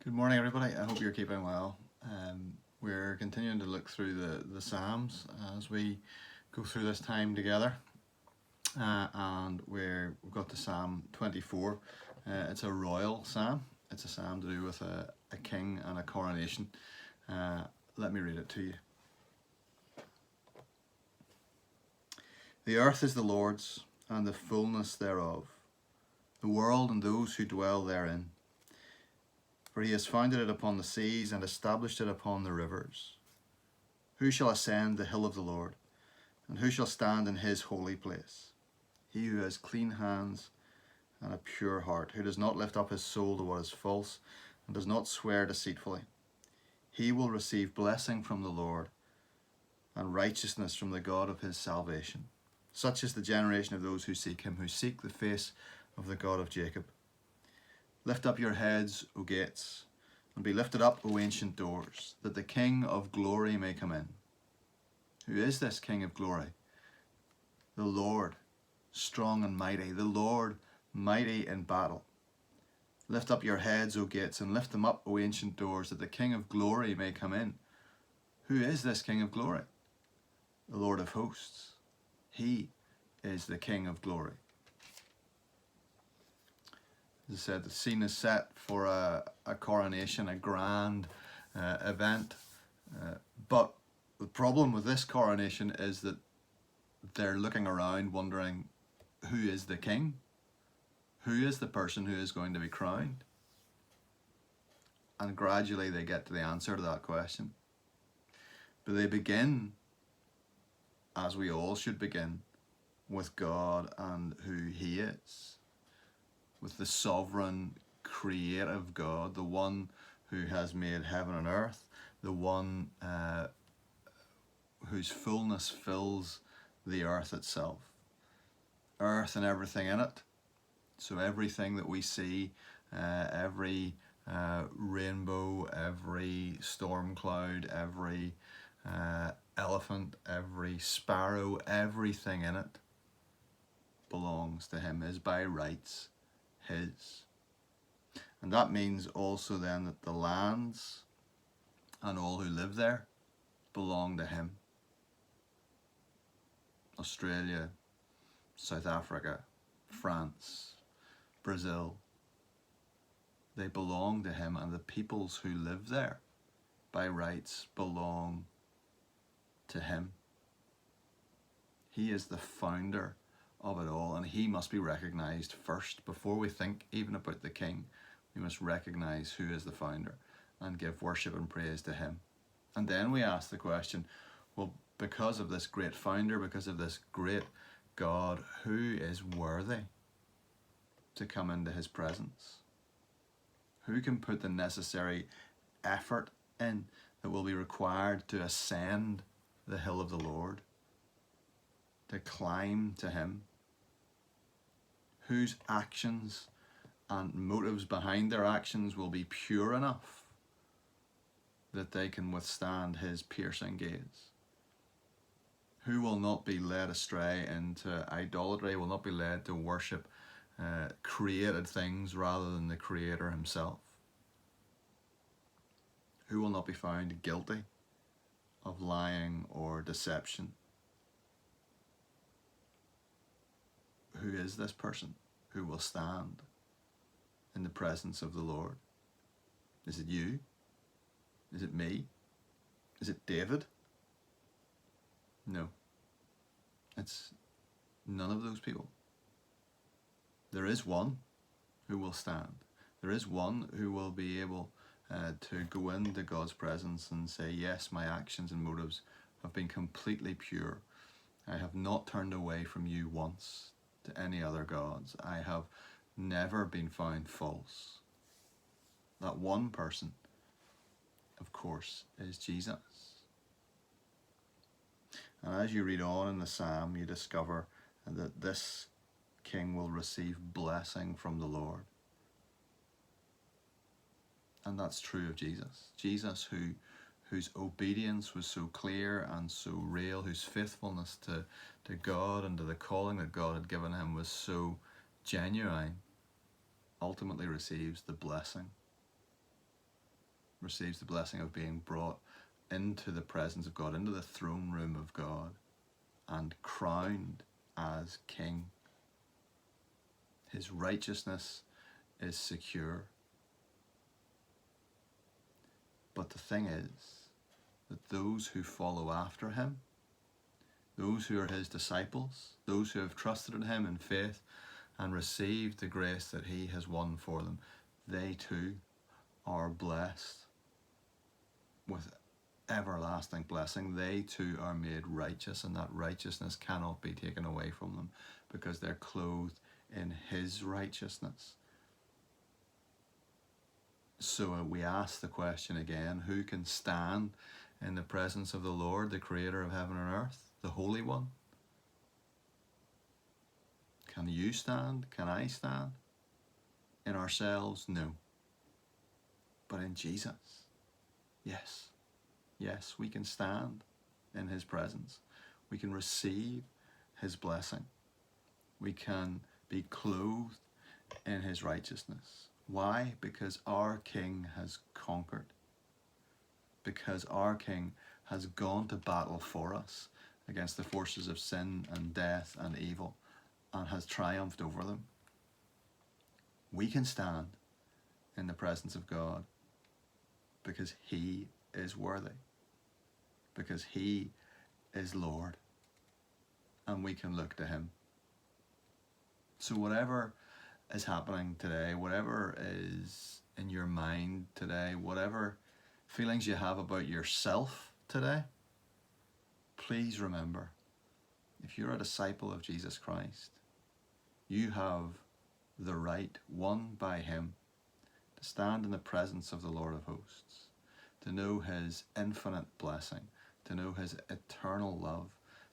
Good morning, everybody. I hope you're keeping well. We're continuing to look through the Psalms as we go through this time together. And we've got to Psalm 24. It's a royal psalm. It's a psalm to do with a king and a coronation. Let me read it to you. The earth is the Lord's, and the fullness thereof, the world and those who dwell therein. For he has founded it upon the seas and established it upon the rivers. Who shall ascend the hill of the Lord? And who shall stand in his holy place? He who has clean hands and a pure heart, who does not lift up his soul to what is false, and does not swear deceitfully. He will receive blessing from the Lord, and righteousness from the God of his salvation. Such is the generation of those who seek him, who seek the face of the God of Jacob. Lift up your heads, O gates, and be lifted up, O ancient doors, that the King of glory may come in. Who is this King of glory? The Lord, strong and mighty, the Lord, mighty in battle. Lift up your heads, O gates, and lift them up, O ancient doors, that the King of glory may come in. Who is this King of glory? The Lord of hosts. He is the King of glory. As I said, the scene is set for a coronation, a grand event. But the problem with this coronation is that they're looking around wondering, who is the king? Who is the person who is going to be crowned? And gradually they get to the answer to that question. But they begin, as we all should begin, with God and who he is. With the sovereign, creative God, the one who has made heaven and earth, the one whose fullness fills the earth itself. Earth and everything in it. So everything that we see, every rainbow, every storm cloud, every elephant, every sparrow, everything in it belongs to him, is by rights his. And that means also then that the lands and all who live there belong to him. Australia, South Africa, France, Brazil, they belong to him, and the peoples who live there by rights belong to him. He is the founder of it all, and he must be recognized first. Before we think even about the king, we must recognize who is the founder and give worship and praise to him. And then we ask the question, well, because of this great founder, because of this great God, who is worthy to come into his presence? Who can put the necessary effort in that will be required to ascend the hill of the Lord, to climb to him? Whose actions and motives behind their actions will be pure enough that they can withstand his piercing gaze? Who will not be led astray into idolatry, will not be led to worship created things rather than the Creator himself? Who will not be found guilty of lying or deception? Who is this person who will stand in the presence of the Lord? Is it you? Is it me? Is it David? No. It's none of those people. There is one who will stand. There is one who will be able to go into God's presence and say, yes, my actions and motives have been completely pure. I have not turned away from you once to any other gods. I have never been found false. That one person, of course, is Jesus. And as you read on in the psalm, you discover that this king will receive blessing from the Lord. And that's true of Jesus. Jesus, whose obedience was so clear and so real, whose faithfulness to God and to the calling that God had given him was so genuine, ultimately receives the blessing receives the blessing of being brought into the presence of God, into the throne room of God, and crowned as king. His righteousness is secure. But the thing is that those who follow after him, those who are his disciples, those who have trusted in him in faith and received the grace that he has won for them, they too are blessed with everlasting blessing. They too are made righteous, and that righteousness cannot be taken away from them because they're clothed in his righteousness. So we ask the question again, who can stand in the presence of the Lord, the creator of heaven and earth, the Holy One? Can you stand? Can I stand? In ourselves? No. But in Jesus, yes. Yes, we can stand in his presence. We can receive his blessing. We can be clothed in his righteousness. Why? Because our King has conquered. Because our King has gone to battle for us against the forces of sin and death and evil and has triumphed over them. We can stand in the presence of God because he is worthy, because he is Lord, and we can look to him. So whatever is happening today, whatever is in your mind today, whatever feelings you have about yourself today, please remember, if you're a disciple of Jesus Christ, you have the right, won by him, to stand in the presence of the Lord of hosts, to know his infinite blessing, to know his eternal love,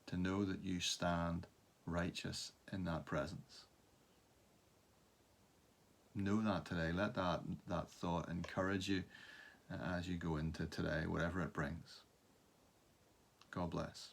to know that you stand righteous in that presence. Know that today. Let that thought encourage you as you go into today, whatever it brings. God bless.